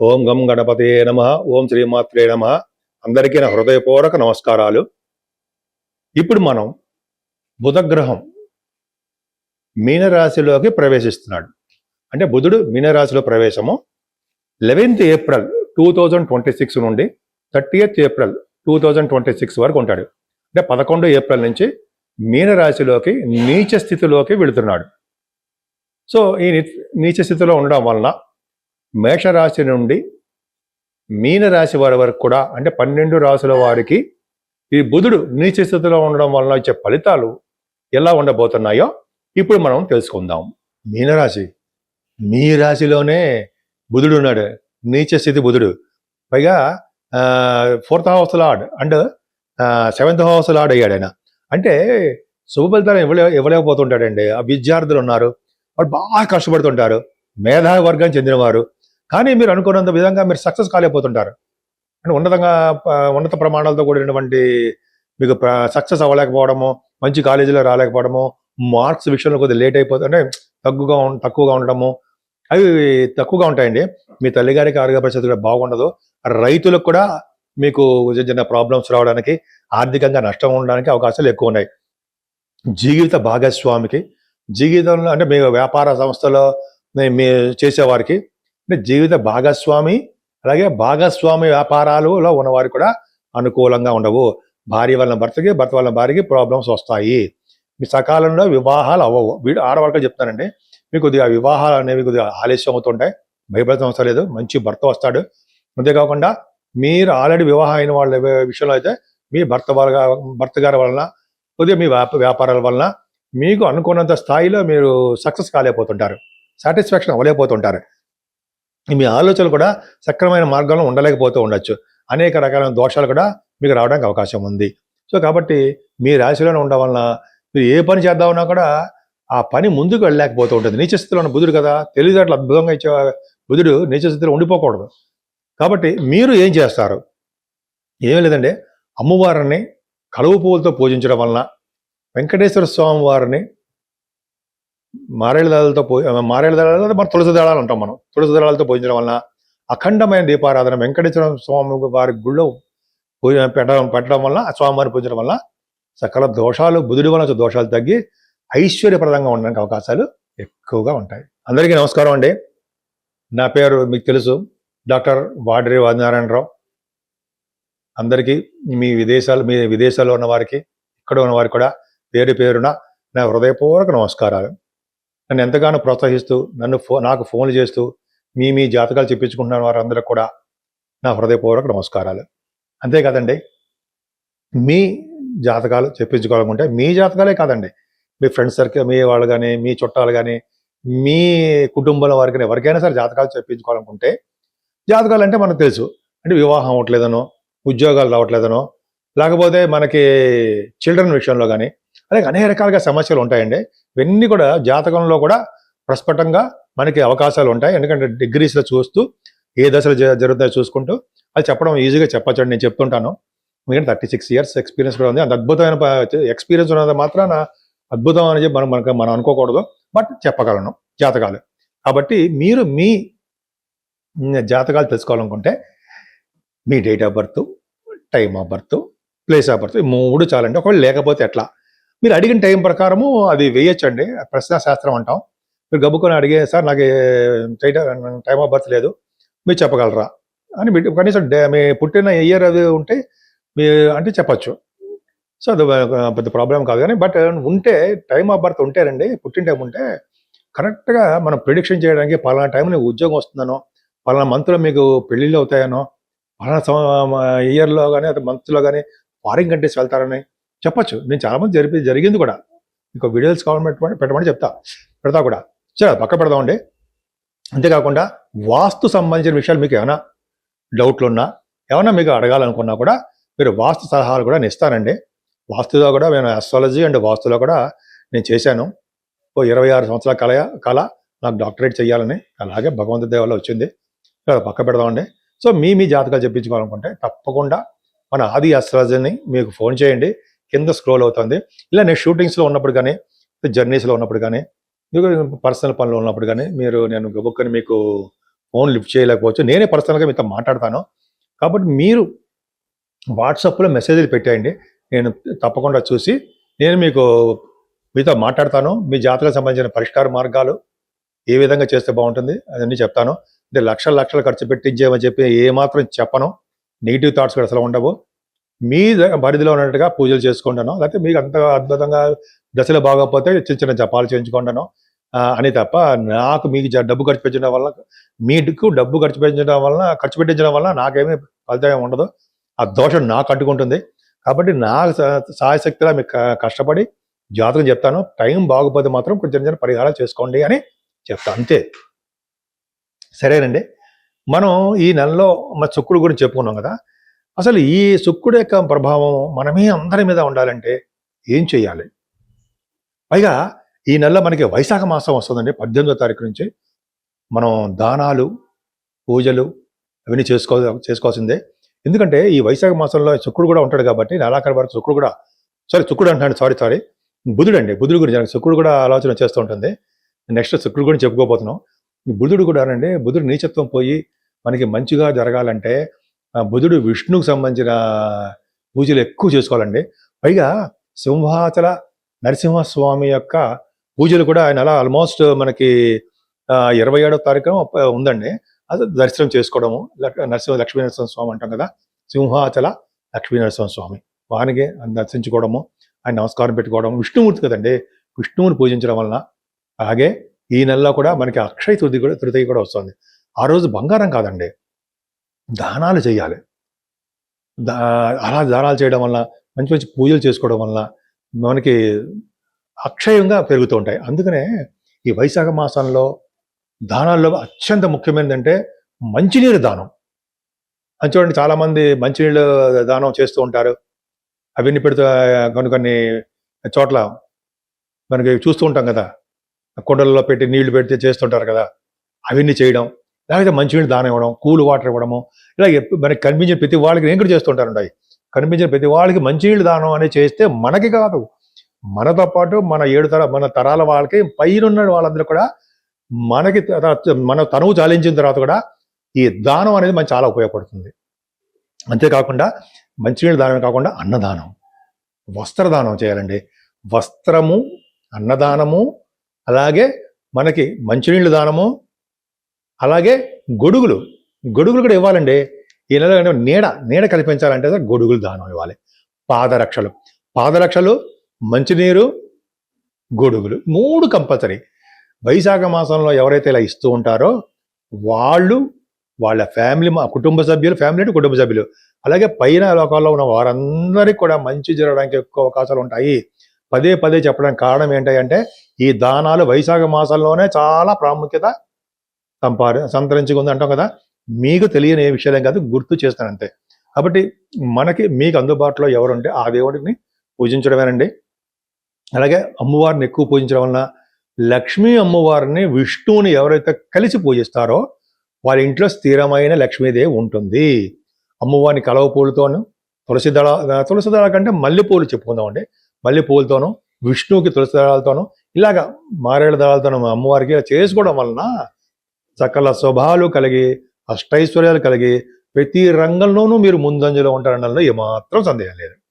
ఓం గం గణపతయే నమః. ఓం శ్రీమాత్రే నమః. అందరికీ నా హృదయపూర్వక నమస్కారాలు. ఇప్పుడు మనం బుధగ్రహం మీనరాశిలోకి ప్రవేశిస్తున్నాడు. అంటే బుధుడు మీనరాశిలో ప్రవేశము 11th ఏప్రిల్ 2026 నుండి 30th ఏప్రిల్ 2026 వరకు ఉంటాడు. అంటే 11 ఏప్రిల్ నుంచి మీనరాశిలోకి నీచ స్థితిలోకి వెళుతున్నాడు. సో ఈ నీచ స్థితిలో ఉండడం వలన మేషరాశి నుండి మీనరాశి వారి వరకు కూడా అంటే 12 రాశుల వారికి ఈ బుధుడు నీచ స్థితిలో ఉండడం వలన వచ్చే ఫలితాలు ఎలా ఉండబోతున్నాయో ఇప్పుడు మనం తెలుసుకుందాం. మీనరాశి, మీ రాశిలోనే బుధుడు ఉన్నాడు, నీచ స్థితి బుధుడు. పైగా 4th house lord and 7th house lord అయ్యాడు ఆయన. అంటే శుభ ఫలితాలు ఇవ్వలేకపోతుంటాడండి. ఆ విద్యార్థులు ఉన్నారు, వాళ్ళు బాగా కష్టపడుతుంటారు, మేధావి వర్గానికి చెందినవారు. కానీ మీరు అనుకున్నంత విధంగా మీరు సక్సెస్ కాలేకపోతుంటారు. అంటే ఉన్నత ప్రమాణాలతో కూడినటువంటి మీకు సక్సెస్ అవ్వలేకపోవడము, మంచి కాలేజీలో రాలేకపోవడము, మార్క్స్ విషయంలో కొద్దిగా లేట్ అయిపోతుంది, అంటే తక్కువగా ఉండడము, అవి తక్కువగా ఉంటాయండి. మీ తల్లిగారికి ఆరోగ్య పరిస్థితి కూడా బాగుండదు. రైతులకు కూడా మీకు చిన్న ప్రాబ్లమ్స్ రావడానికి, ఆర్థికంగా నష్టం ఉండడానికి అవకాశాలు ఎక్కువ ఉన్నాయి. జీవిత భాగస్వామికి, జీవితంలో అంటే మీ వ్యాపార సంస్థలో మీ చేసేవారికి అంటే జీవిత భాగస్వామి, అలాగే భాగస్వామి వ్యాపారాలలో ఉన్నవారికి కూడా అనుకూలంగా ఉండవు. భార్య వలన భర్తకి, భర్త వలన భార్యకి ప్రాబ్లమ్స్ వస్తాయి. మీ సకాలంలో వివాహాలు అవ్వవు. ఆడవాళ్ళకి చెప్తానండి, మీకు కొద్దిగా వివాహాలు అనేవి కొద్దిగా ఆలస్యం అవుతుంటాయి. భయపడాల్సిన అవసరం లేదు, మంచి భర్త వస్తాడు. అంతేకాకుండా మీరు ఆల్రెడీ వివాహం అయిన వాళ్ళ విషయంలో అయితే మీ భర్త గారి వలన కొద్దిగా మీ వ్యాపారాల వలన మీకు అనుకున్నంత స్థాయిలో మీరు సక్సెస్ కాలేకపోతుంటారు, సాటిస్ఫాక్షన్ అవ్వలేకపోతుంటారు. మీ ఆలోచనలు కూడా సక్రమైన మార్గంలో ఉండలేకపోతూ ఉండొచ్చు. అనేక రకాలైన దోషాలు కూడా మీకు రావడానికి అవకాశం ఉంది. సో కాబట్టి మీ రాశిలోనే ఉండడం వలన మీరు ఏ పని చేద్దామన్నా కూడా ఆ పని ముందుకు వెళ్ళలేకపోతూ ఉంటుంది. నీచ స్థితిలో ఉన్న బుధుడు కదా, తెలివితేటలు అద్భుతంగా ఇచ్చే బుధుడు నీచ స్థితిలో ఉండిపోకూడదు. కాబట్టి మీరు ఏం చేస్తారు? ఏమీ లేదండి, అమ్మవారిని కలువ పువ్వులతో పూజించడం వలన, వెంకటేశ్వర స్వామి వారిని మారేడు దళాలతో మన తులసి దళాలు అంటాం మనం, తులసి దళాలతో పూజించడం వలన, అఖండమైన దీపారాధన వెంకటేశ్వర స్వామి వారి గుళ్ళో పెట్టడం వల్ల, ఆ స్వామివారిని పూజించడం వల్ల సకల దోషాలు, బుధుడి వల్ల దోషాలు తగ్గి ఐశ్వర్యప్రదంగా ఉండడానికి అవకాశాలు ఎక్కువగా ఉంటాయి. అందరికీ నమస్కారం అండి. నా పేరు మీకు తెలుసు, డాక్టర్ వాడ్రి ఆదినారాయణరావు. అందరికీ మీ విదేశాల్లో ఉన్న వారికి, ఇక్కడ ఉన్న వారికి కూడా పేరు పేరున నా హృదయపూర్వక నమస్కారాలు. నన్ను ఎంతగానో ప్రోత్సహిస్తూ నాకు ఫోన్లు చేస్తూ మీ జాతకాలు చెప్పించుకుంటున్న వారందరూ కూడా నా హృదయపూర్వక నమస్కారాలు. అంతేకాదండి, మీ జాతకాలు చెప్పించుకోవాలనుకుంటే మీ జాతకాలే కాదండి, మీ ఫ్రెండ్స్ సర్కిల్, మీ వాళ్ళు కానీ, మీ చుట్టాలు కానీ, మీ కుటుంబంలో వారికి కానీ ఎవరికైనా సరే జాతకాలు చెప్పించుకోవాలనుకుంటే, జాతకాలు అంటే మనకు తెలుసు, అంటే వివాహం అవ్వట్లేదనో, ఉద్యోగాలు రావట్లేదనో, లేకపోతే మనకి చిల్డ్రన్ విషయంలో కానీ, అలాగే అనేక రకాలుగా సమస్యలు ఉంటాయండి. ఇవన్నీ కూడా జాతకంలో కూడా ప్రస్ఫుటంగా మనకి అవకాశాలు ఉంటాయి. ఎందుకంటే డిగ్రీస్లో చూస్తూ ఏ దశలు జరుగుతాయో చూసుకుంటూ అది చెప్పడం ఈజీగా చెప్పచ్చండి. నేను చెప్తుంటాను, ఎందుకంటే 36 years ఎక్స్పీరియన్స్ కూడా ఉంది. అంత అద్భుతమైన ఎక్స్పీరియన్స్ ఉన్నది మాత్రాన అద్భుతం అని చెప్పి మనం అనుకోకూడదు, బట్ చెప్పగలను జాతకాలు. కాబట్టి మీరు మీ జాతకాలు తెలుసుకోవాలనుకుంటే మీ date of birth, time of birth, place of birth, 3 చాలండి. ఒకవేళ లేకపోతే ఎట్లా, మీరు అడిగిన టైం ప్రకారము అది వేయచ్చండి. ప్రశ్న శాస్త్రం అంటాం. మీరు గబుకొని అడిగే, సార్ నాకు టైమ్ ఆఫ్ బర్త్ లేదు, మీరు చెప్పగలరా అని కనీసం మీ పుట్టిన ఇయర్ అది ఉంటే మీ అంటే చెప్పచ్చు. సో అది పెద్ద ప్రాబ్లం కాదు. కానీ బట్ ఉంటే, టైమ్ ఆఫ్ బర్త్ ఉంటేనండి, పుట్టిన టైం ఉంటే కరెక్ట్గా మనం ప్రిడిక్షన్ చేయడానికి పలానా టైంలో ఉద్యోగం వస్తుందనో, పలానా మంత్లో మీకు పెళ్ళిళ్ళు అవుతాయనో, పలానా ఇయర్లో కానీ అది మంత్లో కానీ ఫారిన్ కంట్రీస్ వెళ్తారని చెప్పచ్చు. నేను చాలామంది జరిగింది కూడా. ఇంకో వీడియోస్ కావాలని పెట్టమని పెడతా కూడా. సరే, పక్క పెడదామండి. అంతేకాకుండా వాస్తు సంబంధించిన విషయాలు మీకు ఏమైనా డౌట్లు ఉన్నా, ఏమైనా మీకు అడగాలనుకున్నా కూడా మీరు వాస్తు సలహాలు కూడా నేను ఇస్తానండి. వాస్తులో కూడా నేను ఆస్ట్రాలజీ అండ్ వాస్తులో కూడా నేను చేశాను. 26 సంవత్సరాల కళ నాకు డాక్టరేట్ చేయాలని, అలాగే భగవంతుడి దయ వల్ల వచ్చింది. పక్క పెడదామండి. సో మీ జాతకాలు చెప్పించుకోవాలనుకుంటే తప్పకుండా మన ఆది ఆస్ట్రాలజీని మీకు ఫోన్ చేయండి, కింద స్క్రోల్ అవుతుంది. ఇలా నేను షూటింగ్స్లో ఉన్నప్పుడు కానీ, జర్నీస్లో ఉన్నప్పుడు కానీ, మీకు పర్సనల్ పనులు ఉన్నప్పుడు కానీ నేను గబుక్కని మీకు ఫోన్ లిఫ్ట్ చేయలేకపోవచ్చు. నేనే పర్సనల్గా మీతో మాట్లాడతాను. కాబట్టి మీరు వాట్సాప్లో మెసేజ్లు పెట్టేయండి. నేను తప్పకుండా చూసి నేను మీతో మాట్లాడతాను. మీ జాతరకు సంబంధించిన పరిష్కార మార్గాలు ఏ విధంగా చేస్తే బాగుంటుంది అదన్నీ చెప్తాను. అంటే లక్షలు ఖర్చు పెట్టించేమని చెప్పి ఏమాత్రం చెప్పను. నెగిటివ్ థాట్స్ కూడా అసలు ఉండవు. మీ పరిధిలో ఉన్నట్టుగా పూజలు చేసుకుంటాను, లేకపోతే మీకు అంత అద్భుతంగా దశలు బాగోకపోతే చిన్న జపాలు చేయించుకుంటాను అని తప్ప నాకు మీకు డబ్బు ఖర్చు పెట్టడం వల్ల మీకు డబ్బు ఖర్చు పెట్టించడం వల్ల నాకేమీ ఫలితం ఉండదు. ఆ దోషం నాకు అడ్డుకుంటుంది. కాబట్టి నా సాయశక్తిగా మీకు కష్టపడి జాతకం చెప్తాను. టైం బాగోపోతే మాత్రం కొంచెం చిన్న పరిహారాలు చేసుకోండి అని చెప్తాను, అంతే. సరేనండి. మనం ఈ నెలలో మన శుక్రుడు గురించి చెప్పుకున్నాం కదా. అసలు ఈ శుక్రుడు యొక్క ప్రభావం మనమే అందరి మీద ఉండాలంటే ఏం చేయాలి? పైగా ఈ నెలలో మనకి వైశాఖ మాసం వస్తుందండి. 18వ తారీఖు నుంచి మనం దానాలు, పూజలు అవన్నీ చేసుకోవాల్సిందే. ఎందుకంటే ఈ వైశాఖ మాసంలో శుక్రుడు కూడా ఉంటాడు కాబట్టి నెలాఖరు వరకు శుక్రుడు అంటున్నాడు, సారీ బుధుడు గురించి శుక్రుడు కూడా ఆలోచన చేస్తూ ఉంటుంది. నెక్స్ట్ శుక్రుడు గురించి చెప్పుకోబోతున్నాం. బుధుడు కూడా బుధుడు నీచత్వం పోయి మనకి మంచిగా జరగాలంటే బుధుడు విష్ణువుకు సంబంధించిన పూజలు ఎక్కువ చేసుకోవాలండి. పైగా సింహాచల నరసింహస్వామి యొక్క పూజలు కూడా ఆయన అలా ఆల్మోస్ట్ మనకి 27వ తారీఖు ఉందండి. అది దర్శనం చేసుకోవడము. లక్ష్మీ నరసింహస్వామి అంటాం కదా, సింహాచల లక్ష్మీ నరసింహస్వామి, వారికి దర్శించుకోవడము, ఆయన నమస్కారం పెట్టుకోవడం. విష్ణుమూర్తి కదండి, విష్ణువుని పూజించడం వలన. అలాగే ఈ నెలలో కూడా మనకి అక్షయ తృతీయ కూడా వస్తుంది. ఆ రోజు బంగారం కాదండి, దానాలు చేయాలి. అలా దానాలు చేయడం వల్ల మంచి మంచి పూజలు చేసుకోవడం వల్ల మనకి అక్షయంగా పెరుగుతూ ఉంటాయి. అందుకనే ఈ వైశాఖ మాసంలో దానాల్లో అత్యంత ముఖ్యమైనదంటే మంచినీరు దానం. అని చూడండి, చాలామంది మంచినీళ్ళు దానం చేస్తూ ఉంటారు. అవన్నీ పెడుతూ కొన్ని చోట్ల మనకి చూస్తూ ఉంటాం కదా, కుండలలో పెట్టి నీళ్లు పెడితే చేస్తుంటారు కదా, అవన్నీ చేయడం. లేకపోతే మంచినీళ్ళు దానం ఇవ్వడం, కూల్ వాటర్ ఇవ్వడము, ఇలా మనకి కనిపించిన ప్రతి వాళ్ళకి నేను కూడా చేస్తుంటారండి. కనిపించిన ప్రతి వాళ్ళకి మంచినీళ్ళు దానం అనేది చేస్తే మనకి కాదు, మనతో పాటు మన తరాల వాళ్ళకి పైనున్న వాళ్ళందరూ కూడా మన తనువు చాలించిన తర్వాత కూడా ఈ దానం అనేది మనకి చాలా ఉపయోగపడుతుంది. అంతేకాకుండా మంచినీళ్ళు దానమే కాకుండా అన్నదానం, వస్త్రదానం చేయాలండి. వస్త్రము, అన్నదానము, అలాగే మనకి మంచినీళ్ళు దానము, అలాగే గొడుగులు కూడా ఇవ్వాలండి. ఈ నెల నీడ కల్పించాలంటే గొడుగులు దానం ఇవ్వాలి. పాదరక్షలు, మంచినీరు, గొడుగులు 3 కంపల్సరీ. వైశాఖ మాసంలో ఎవరైతే ఇలా ఇస్తూ ఉంటారో వాళ్ళ ఫ్యామిలీ, కుటుంబ సభ్యులు, అలాగే పైన లోకాల్లో ఉన్న వారందరికీ కూడా మంచి జరగడానికి ఎక్కువ అవకాశాలు ఉంటాయి. పదే చెప్పడానికి కారణం ఏంటంటే ఈ దానాలు వైశాఖ మాసంలోనే చాలా ప్రాముఖ్యత సంతరించుకుంది అంటాం కదా. మీకు తెలియని ఏ విషయాలేం కాదు, గుర్తు చేస్తానంతే. కాబట్టి మీకు అందుబాటులో ఎవరుంటే ఆ దేవుడిని పూజించడమేనండి. అలాగే అమ్మవారిని ఎక్కువ పూజించడం వలన లక్ష్మీ అమ్మవారిని, విష్ణువుని ఎవరైతే కలిసి పూజిస్తారో వాళ్ళ ఇంట్లో స్థిరమైన లక్ష్మీదేవి ఉంటుంది. అమ్మవారిని కలవ పూలతోనూ, తులసి దళాల కంటే మల్లెపూలు చెప్పుకుందామండి, మల్లెపూలతోనూ, విష్ణువుకి తులసి దళాలతోనూ, ఇలాగా మారేడు దళాలతోనూ అమ్మవారికి చేసుకోవడం వలన సకల శుభాలు కలిగి, అష్టైశ్వర్యాలు కలిగి, ప్రతి రంగంలోనూ మీరు ముందంజలో ఉంటారనడంలో ఏమాత్రం సందేహం లేదు.